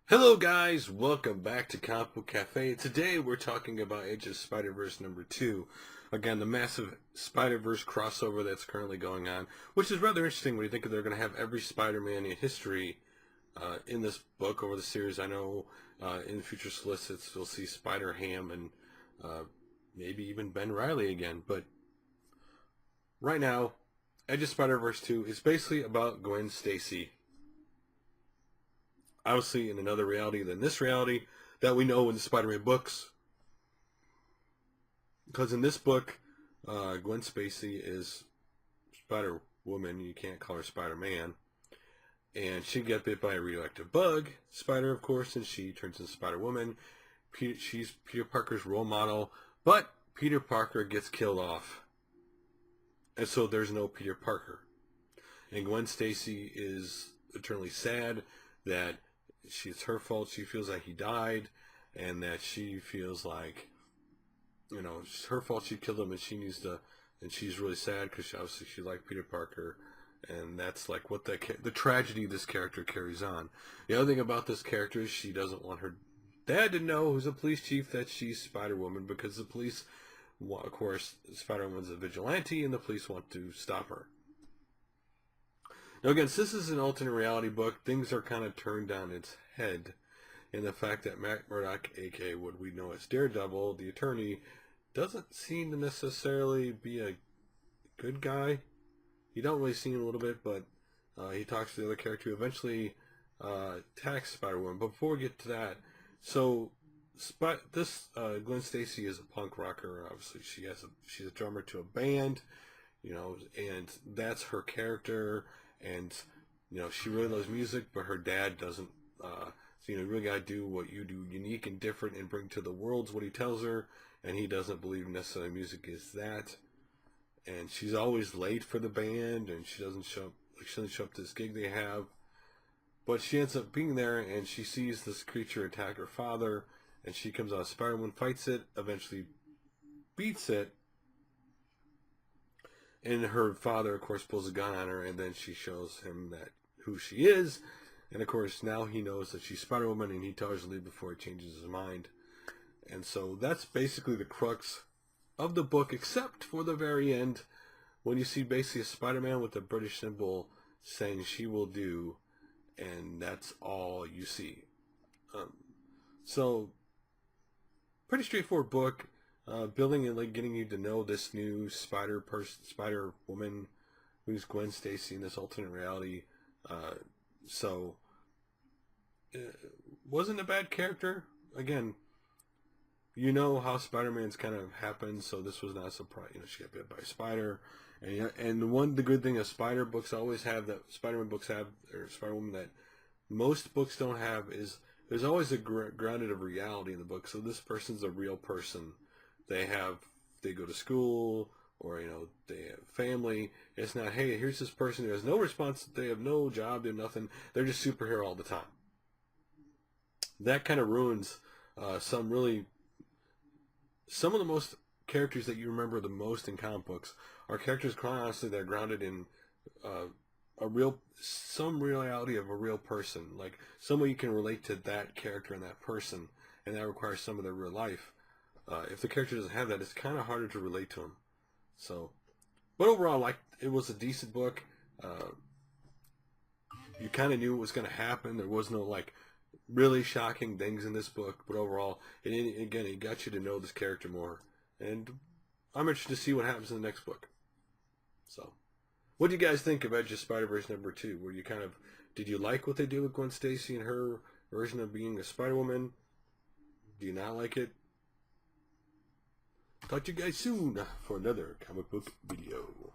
Hello guys, welcome back to Comic Book Cafe. Today we're talking about Edge of Spider-Verse number 2. Again, the massive Spider-Verse crossover that's currently going on, which is rather interesting when you think they're going to have every Spider-Man in history in this book over the series. I know in future solicits you'll see Spider-Ham and maybe even Ben Reilly again, but right now, Edge of Spider-Verse 2 is basically about Gwen Stacy. Obviously in another reality than this reality that we know in the Spider-Man books. Because in this book, Gwen Stacy is Spider-Woman. You can't call her Spider-Man. And she gets bit by a radioactive bug, spider of course, and she turns into Spider-Woman. She's Peter Parker's role model, but Peter Parker gets killed off. And so there's no Peter Parker. And Gwen Stacy is eternally sad that it's her fault. She feels like he died, and that she feels like, it's her fault she killed him, and she needs to, and she's really sad because obviously she liked Peter Parker, and that's like what the tragedy this character carries on. The other thing about this character is she doesn't want her dad to know, who's a police chief, that she's Spider-Woman, because the police, of course, Spider-Woman's a vigilante, and the police want to stop her. Now again, since this is an alternate reality book, things are kind of turned on its head in the fact that Matt Murdock, aka what we know as Daredevil, the attorney, doesn't seem to necessarily be a good guy. You don't really see him a little bit, but he talks to the other character who eventually attacks Spider-Woman. But before we get to that, so Gwen Stacy is a punk rocker. Obviously, she's a drummer to a band, and that's her character. And she really loves music, but her dad doesn't. So you really gotta do what you do, unique and different, and bring to the world's what he tells her. And he doesn't believe necessarily music is that. And she's always late for the band, and she doesn't show up. She doesn't show up to this gig they have. But she ends up being there, and she sees this creature attack her father, and she comes out. Spider-Man fights it, eventually beats it. And her father, of course, pulls a gun on her, and then she shows him who she is. And, of course, now he knows that she's Spider-Woman, and he tells her to leave before he changes his mind. And so that's basically the crux of the book, except for the very end, when you see basically a Spider-Man with a British symbol saying she will do, and that's all you see. So, pretty straightforward book. Building and getting you to know this new Spider-Woman, who's Gwen Stacy in this alternate reality. So wasn't a bad character. Again, you know how Spider-Man's kind of happened, so this was not a surprise. She got bit by a spider, and the good thing of Spider books always have, that Spider-Man books have, or Spider-Woman, that most books don't have, is there's always a grounded of reality in the book. So this person's a real person. They go to school, or they have family. It's not, hey, here's this person who has no response, they have no job, they have nothing, they're just superhero all the time. That kind of ruins some of the most characters that you remember the most in comic books are characters, quite honestly, that are grounded in some reality of a real person, like someone you can relate to that character and that person, and that requires some of their real life. If the character doesn't have that, it's kind of harder to relate to him. So, but overall, it was a decent book. You kind of knew what was going to happen. There was no really shocking things in this book, but overall, it got you to know this character more. And I'm interested to see what happens in the next book. So, what do you guys think of Edge of Spider-Verse number 2? Did you like what they did with Gwen Stacy and her version of being a Spider-Woman? Do you not like it? Talk to you guys soon for another comic book video.